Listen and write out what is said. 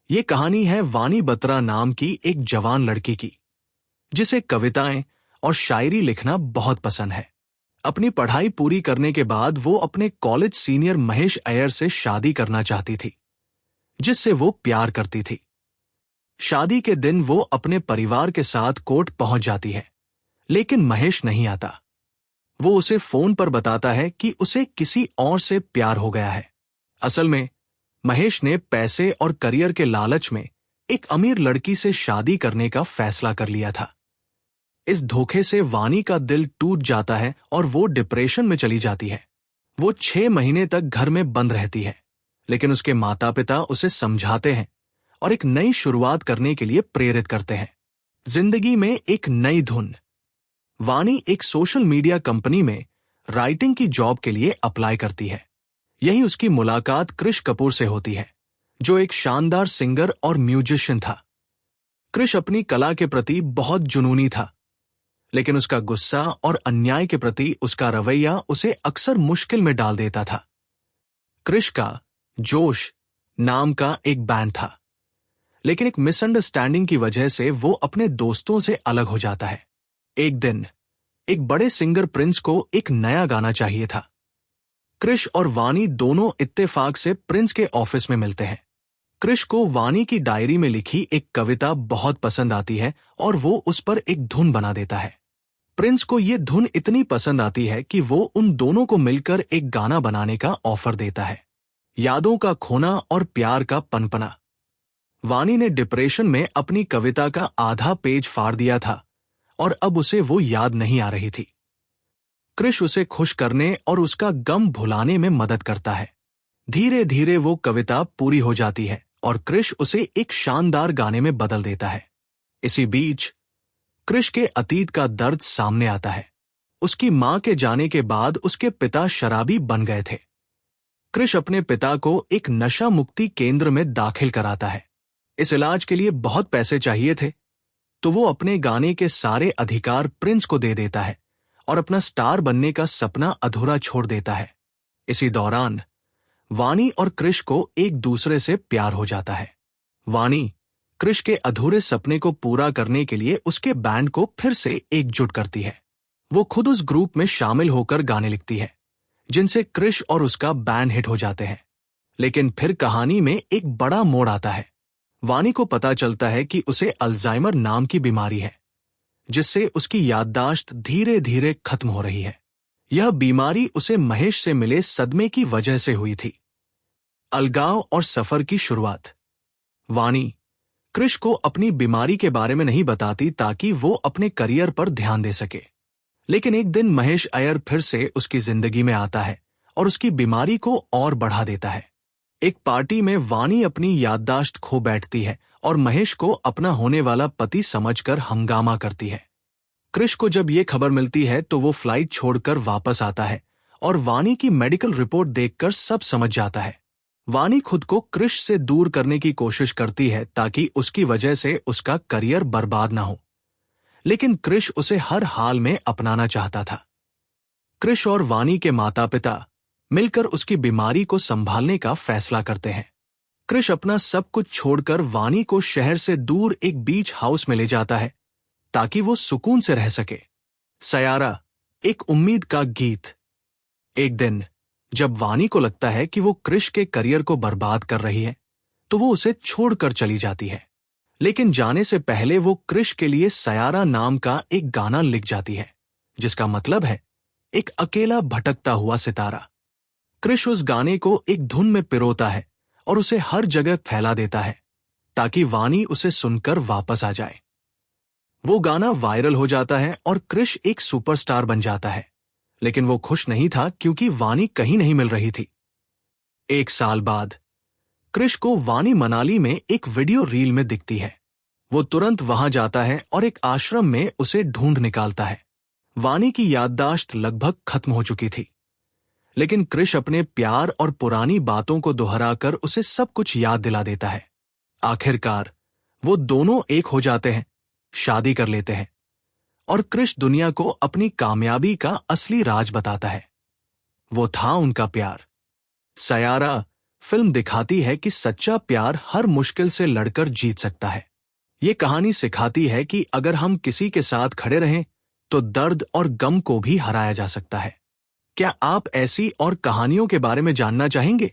ये कहानी है वानी बत्रा नाम की एक जवान लड़की की, जिसे कविताएं और शायरी लिखना बहुत पसंद है। अपनी पढ़ाई पूरी करने के बाद वो अपने कॉलेज सीनियर महेश अय्यर से शादी करना चाहती थी, जिससे वो प्यार करती थी। शादी के दिन वो अपने परिवार के साथ कोर्ट पहुंच जाती है, लेकिन महेश नहीं आता। वो उसे फोन पर बताता है कि उसे किसी और से प्यार हो गया है। असल में महेश ने पैसे और करियर के लालच में एक अमीर लड़की से शादी करने का फैसला कर लिया था। इस धोखे से वानी का दिल टूट जाता है और वो डिप्रेशन में चली जाती है। वो 6 महीने तक घर में बंद रहती है, लेकिन उसके माता पिता उसे समझाते हैं और एक नई शुरुआत करने के लिए प्रेरित करते हैं। जिंदगी में एक नई धुन। वानी एक सोशल मीडिया कंपनी में राइटिंग की जॉब के लिए अप्लाई करती है। यही उसकी मुलाकात कृष कपूर से होती है, जो एक शानदार सिंगर और म्यूजिशियन था। कृष अपनी कला के प्रति बहुत जुनूनी था, लेकिन उसका गुस्सा और अन्याय के प्रति उसका रवैया उसे अक्सर मुश्किल में डाल देता था। कृष का जोश नाम का एक बैंड था, लेकिन एक मिसअंडरस्टैंडिंग की वजह से वो अपने दोस्तों से अलग हो जाता है। एक दिन एक बड़े सिंगर प्रिंस को एक नया गाना चाहिए था। कृष और वानी दोनों इत्तेफाक से प्रिंस के ऑफिस में मिलते हैं। कृष को वानी की डायरी में लिखी एक कविता बहुत पसंद आती है और वो उस पर एक धुन बना देता है। प्रिंस को ये धुन इतनी पसंद आती है कि वो उन दोनों को मिलकर एक गाना बनाने का ऑफर देता है। यादों का खोना और प्यार का पनपना। वानी ने डिप्रेशन में अपनी कविता का आधा पेज फाड़ दिया था और अब उसे वो याद नहीं आ रही थी। कृष उसे खुश करने और उसका गम भुलाने में मदद करता है। धीरे धीरे वो कविता पूरी हो जाती है और कृष उसे एक शानदार गाने में बदल देता है। इसी बीच कृष के अतीत का दर्द सामने आता है। उसकी मां के जाने के बाद उसके पिता शराबी बन गए थे। कृष अपने पिता को एक नशा मुक्ति केंद्र में दाखिल कराता है। इस इलाज के लिए बहुत पैसे चाहिए थे, तो वो अपने गाने के सारे अधिकार प्रिंस को दे देता है और अपना स्टार बनने का सपना अधूरा छोड़ देता है। इसी दौरान वानी और कृष को एक दूसरे से प्यार हो जाता है। वानी कृष के अधूरे सपने को पूरा करने के लिए उसके बैंड को फिर से एकजुट करती है। वो खुद उस ग्रुप में शामिल होकर गाने लिखती है, जिनसे कृष और उसका बैंड हिट हो जाते हैं। लेकिन फिर कहानी में एक बड़ा मोड़ आता है। वानी को पता चलता है कि उसे अल्जाइमर नाम की बीमारी है, जिससे उसकी याददाश्त धीरे धीरे खत्म हो रही है। यह बीमारी उसे महेश से मिले सदमे की वजह से हुई थी। अलगाव और सफर की शुरुआत। वानी कृष को अपनी बीमारी के बारे में नहीं बताती ताकि वो अपने करियर पर ध्यान दे सके। लेकिन एक दिन महेश अय्यर फिर से उसकी जिंदगी में आता है और उसकी बीमारी को और बढ़ा देता है। एक पार्टी में वानी अपनी याददाश्त खो बैठती है और महेश को अपना होने वाला पति समझकर हंगामा करती है। कृष को जब ये खबर मिलती है तो वो फ्लाइट छोड़कर वापस आता है और वानी की मेडिकल रिपोर्ट देखकर सब समझ जाता है। वानी खुद को कृष से दूर करने की कोशिश करती है ताकि उसकी वजह से उसका करियर बर्बाद ना हो, लेकिन कृष उसे हर हाल में अपनाना चाहता था। कृष और वानी के माता पिता मिलकर उसकी बीमारी को संभालने का फैसला करते हैं। कृष अपना सब कुछ छोड़कर वानी को शहर से दूर एक बीच हाउस में ले जाता है ताकि वो सुकून से रह सके। सयारा, एक उम्मीद का गीत। एक दिन जब वानी को लगता है कि वो कृष के करियर को बर्बाद कर रही है, तो वो उसे छोड़कर चली जाती है। लेकिन जाने से पहले वो कृष के लिए सयारा नाम का एक गाना लिख जाती है, जिसका मतलब है एक अकेला भटकता हुआ सितारा। कृष उस गाने को एक धुन में पिरोता है और उसे हर जगह फैला देता है ताकि वानी उसे सुनकर वापस आ जाए। वो गाना वायरल हो जाता है और कृष एक सुपरस्टार बन जाता है, लेकिन वो खुश नहीं था क्योंकि वानी कहीं नहीं मिल रही थी। 1 साल बाद कृष को वानी मनाली में एक वीडियो रील में दिखती है। वो तुरंत वहां जाता है और एक आश्रम में उसे ढूंढ निकालता है। वानी की याददाश्त लगभग खत्म हो चुकी थी, लेकिन कृष अपने प्यार और पुरानी बातों को दोहराकर उसे सब कुछ याद दिला देता है। आखिरकार वो दोनों एक हो जाते हैं, शादी कर लेते हैं और कृष दुनिया को अपनी कामयाबी का असली राज बताता है। वो था उनका प्यार। सयारा फिल्म दिखाती है कि सच्चा प्यार हर मुश्किल से लड़कर जीत सकता है। ये कहानी सिखाती है कि अगर हम किसी के साथ खड़े रहें तो दर्द और गम को भी हराया जा सकता है। क्या आप ऐसी और कहानियों के बारे में जानना चाहेंगे?